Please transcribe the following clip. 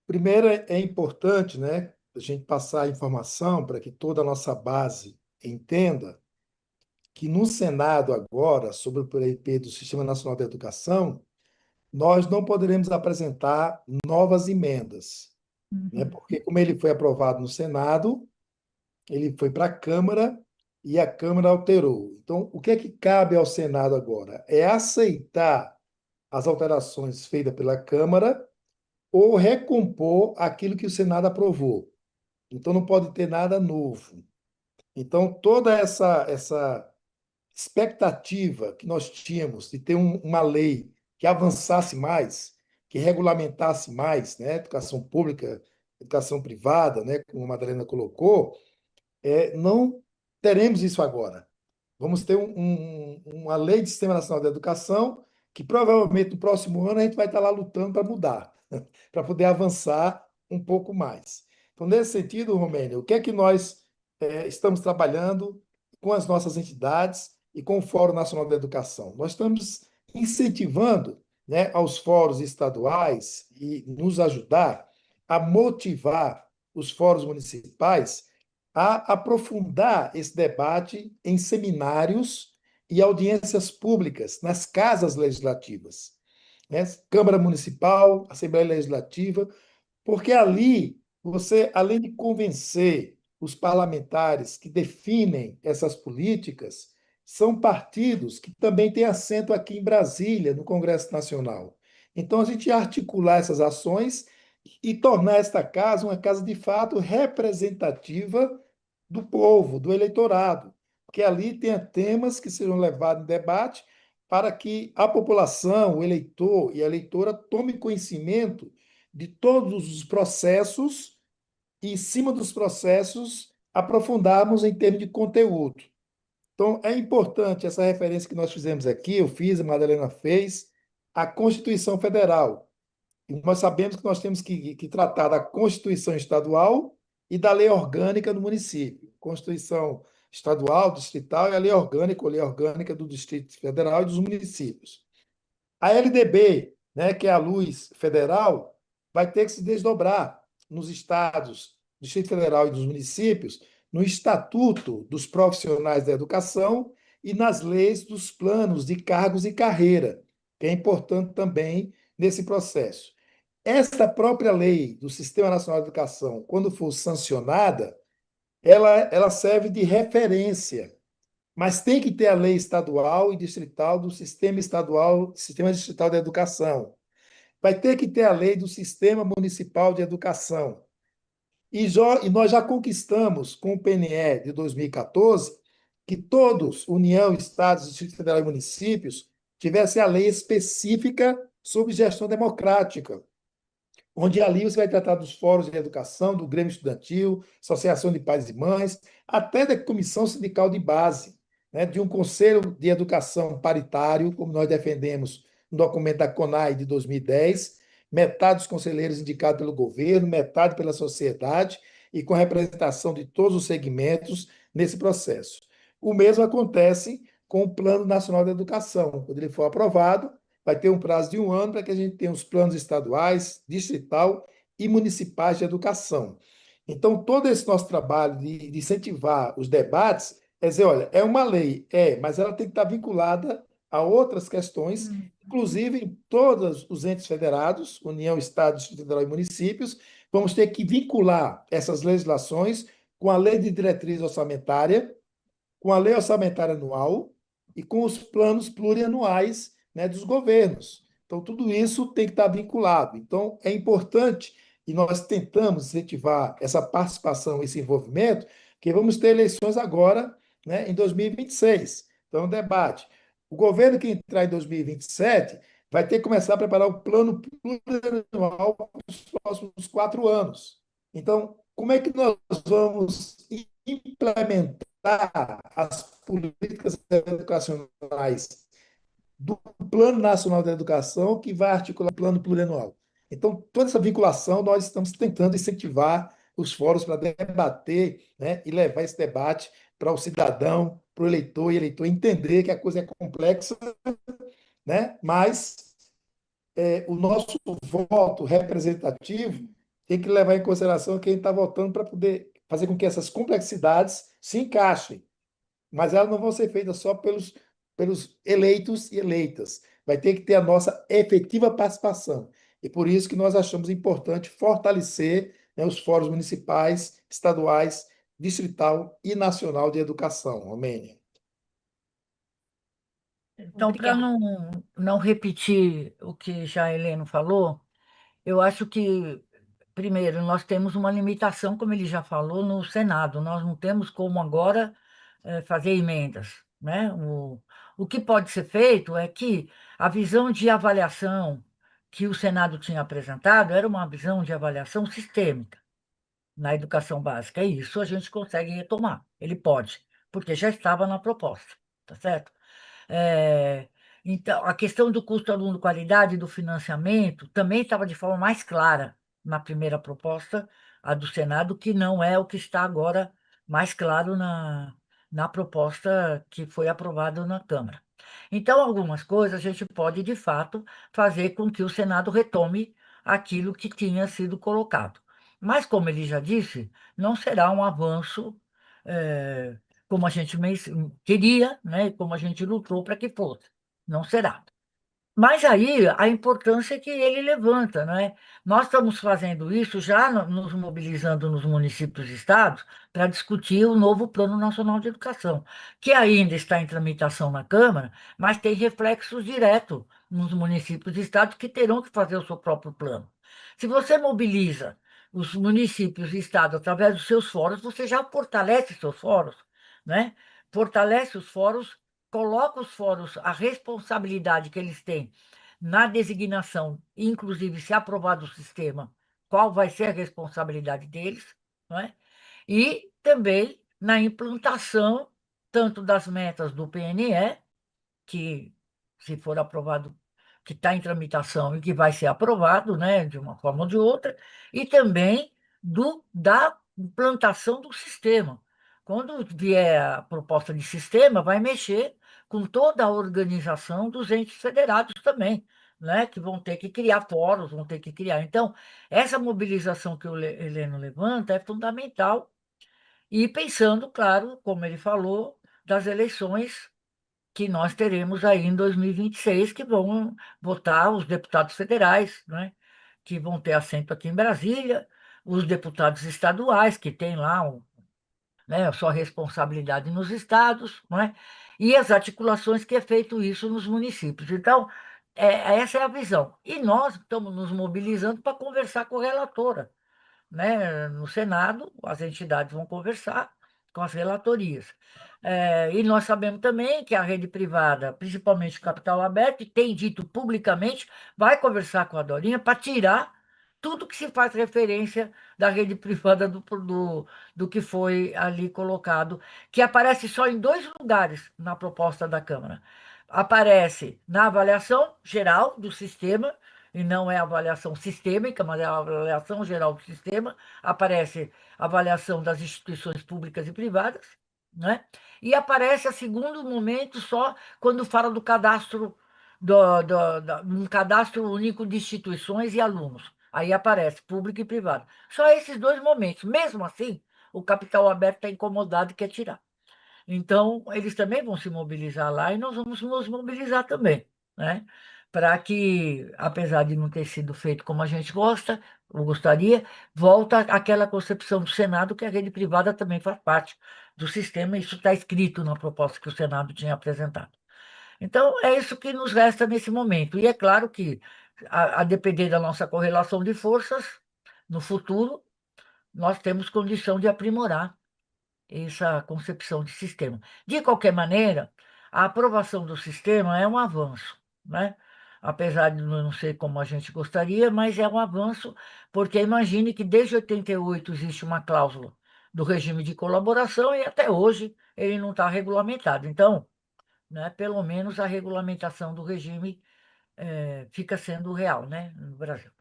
Primeiro, é importante, né, a gente passar a informação para que toda a nossa base entenda que no Senado agora, sobre o PLP do Sistema Nacional de Educação, nós não poderemos apresentar novas emendas, né, Uhum. porque como ele foi aprovado no Senado, ele foi para a Câmara e a Câmara alterou. Então, o que é que cabe ao Senado agora? É aceitar as alterações feitas pela Câmara ou recompor aquilo que o Senado aprovou. Então, não pode ter nada novo. Então, toda essa expectativa que nós tínhamos de ter uma lei que avançasse mais, que regulamentasse mais, né, educação pública, educação privada, né, como a Madalena colocou, não teremos isso agora. Vamos ter uma lei de Sistema Nacional de Educação que provavelmente no próximo ano a gente vai estar lá lutando para mudar, para poder avançar um pouco mais. Então, nesse sentido, Romênio, o que é que nós estamos trabalhando com as nossas entidades e com o Fórum Nacional da Educação? Nós estamos incentivando, né, aos fóruns estaduais e nos ajudar a motivar os fóruns municipais a aprofundar esse debate em seminários e audiências públicas nas casas legislativas, né? Câmara Municipal, Assembleia Legislativa, porque ali você, além de convencer os parlamentares que definem essas políticas, são partidos que também têm assento aqui em Brasília, no Congresso Nacional. Então, a gente articular essas ações e tornar esta casa uma casa de fato representativa do povo, do eleitorado, porque ali tem temas que serão levados em debate para que a população, o eleitor e a eleitora tome conhecimento de todos os processos e, em cima dos processos, aprofundarmos em termos de conteúdo. Então, é importante essa referência que nós fizemos aqui, eu fiz, a Madalena fez, a Constituição Federal. E nós sabemos que nós temos que tratar da Constituição Estadual e da lei orgânica do município. Constituição estadual, distrital e a lei orgânica do Distrito Federal e dos municípios. A LDB, né, que é a luz federal, vai ter que se desdobrar nos estados, Distrito Federal e dos municípios, no estatuto dos profissionais da educação e nas leis dos planos de cargos e carreira, que é importante também nesse processo. Esta própria lei do Sistema Nacional de Educação, quando for sancionada, ela serve de referência, mas tem que ter a lei estadual e distrital do sistema estadual, sistema distrital de educação. Vai ter que ter a lei do sistema municipal de educação. E nós já conquistamos com o PNE de 2014 que todos, União, Estados, Distrito Federal e municípios, tivessem a lei específica sobre gestão democrática, onde ali você vai tratar dos fóruns de educação, do Grêmio Estudantil, Associação de Pais e Mães, até da Comissão Sindical de Base, né, de um Conselho de Educação paritário, como nós defendemos no documento da CONAI de 2010, metade dos conselheiros indicados pelo governo, metade pela sociedade e com representação de todos os segmentos nesse processo. O mesmo acontece com o Plano Nacional de Educação. Quando ele for aprovado, vai ter um prazo de um ano para que a gente tenha os planos estaduais, distrital e municipais de educação. Então, todo esse nosso trabalho de incentivar os debates é dizer, olha, é uma lei, mas ela tem que estar vinculada a outras questões, Uhum. inclusive em todos os entes federados, União, Estado, Distrito Federal e municípios, vamos ter que vincular essas legislações com a lei de diretriz orçamentária, com a lei orçamentária anual e com os planos plurianuais, né, dos governos. Então, tudo isso tem que estar vinculado. Então, é importante, e nós tentamos incentivar essa participação, esse envolvimento, que vamos ter eleições agora, né, em 2026. Então, é um debate. O governo que entrar em 2027 vai ter que começar a preparar o plano plurianual para os próximos 4 anos. Então, como é que nós vamos implementar as políticas educacionais do Plano Nacional da Educação, que vai articular o plano plurianual? Então, toda essa vinculação, nós estamos tentando incentivar os fóruns para debater, né, e levar esse debate para o cidadão, para o eleitor e eleitor entender que a coisa é complexa, né, mas o nosso voto representativo tem que levar em consideração quem está votando para poder fazer com que essas complexidades se encaixem. Mas elas não vão ser feitas só pelos eleitos e eleitas. Vai ter que ter a nossa efetiva participação. E por isso que nós achamos importante fortalecer, né, os fóruns municipais, estaduais, distrital e nacional de educação. Romênia. Então, para Obrigada. não repetir o que já a Helena falou, eu acho que, primeiro, nós temos uma limitação, como ele já falou, no Senado. Nós não temos como agora fazer emendas, né? O que pode ser feito é que a visão de avaliação que o Senado tinha apresentado era uma visão de avaliação sistêmica na educação básica. E isso a gente consegue retomar. Ele pode, porque já estava na proposta, tá certo? É, então, a questão do custo aluno-qualidade do financiamento também estava de forma mais clara na primeira proposta, a do Senado, que não é o que está agora mais claro na proposta que foi aprovada na Câmara. Então, algumas coisas a gente pode, de fato, fazer com que o Senado retome aquilo que tinha sido colocado. Mas, como ele já disse, não será um avanço eh, como a gente queria, né, como a gente lutou para que fosse. Não será. Mas aí a importância que ele levanta, né? Nós estamos fazendo isso já nos mobilizando nos municípios e estados para discutir o novo Plano Nacional de Educação, que ainda está em tramitação na Câmara, mas tem reflexos diretos nos municípios e estados que terão que fazer o seu próprio plano. Se você mobiliza os municípios e estados através dos seus fóruns, você já fortalece seus fóruns, né? Fortalece os fóruns, coloca os fóruns, a responsabilidade que eles têm na designação, inclusive se aprovado o sistema, qual vai ser a responsabilidade deles, não é? E também na implantação tanto das metas do PNE, que, se for aprovado, que está em tramitação e que vai ser aprovado, né, de uma forma ou de outra, e também da implantação do sistema. Quando vier a proposta de sistema, vai mexer com toda a organização dos entes federados também, né, que vão ter que criar fóruns, vão ter que criar. Então, essa mobilização que o Heleno levanta é fundamental, e pensando, claro, como ele falou, das eleições que nós teremos aí em 2026, que vão votar os deputados federais, né? Que vão ter assento aqui em Brasília, os deputados estaduais, que têm lá né, a sua responsabilidade nos estados, não é? E as articulações que é feito isso nos municípios. Então, essa é a visão. E nós estamos nos mobilizando para conversar com a relatora, né? No Senado, as entidades vão conversar com as relatorias. E nós sabemos também que a rede privada, principalmente o capital aberto, tem dito publicamente, vai conversar com a Dorinha para tirar tudo que se faz referência da rede privada do que foi ali colocado, que aparece só em dois lugares na proposta da Câmara. Aparece na avaliação geral do sistema, e não é avaliação sistêmica, mas é a avaliação geral do sistema, aparece a avaliação das instituições públicas e privadas, né? E aparece a segundo momento só quando fala do cadastro, um cadastro único de instituições e alunos. Aí aparece público e privado. Só esses dois momentos. Mesmo assim, o capital aberto está incomodado e quer tirar. Então, eles também vão se mobilizar lá e nós vamos nos mobilizar também, né? Para que, apesar de não ter sido feito como a gente gosta, ou gostaria, volta àquela concepção do Senado que a rede privada também faz parte do sistema, e isso está escrito na proposta que o Senado tinha apresentado. Então, é isso que nos resta nesse momento. E é claro que, a depender da nossa correlação de forças, no futuro, nós temos condição de aprimorar essa concepção de sistema. De qualquer maneira, a aprovação do sistema é um avanço, né? Apesar de não ser como a gente gostaria, mas é um avanço, porque imagine que desde 88 existe uma cláusula do regime de colaboração e até hoje ele não está regulamentado. Então, né, pelo menos a regulamentação do regime fica sendo real, né, no Brasil.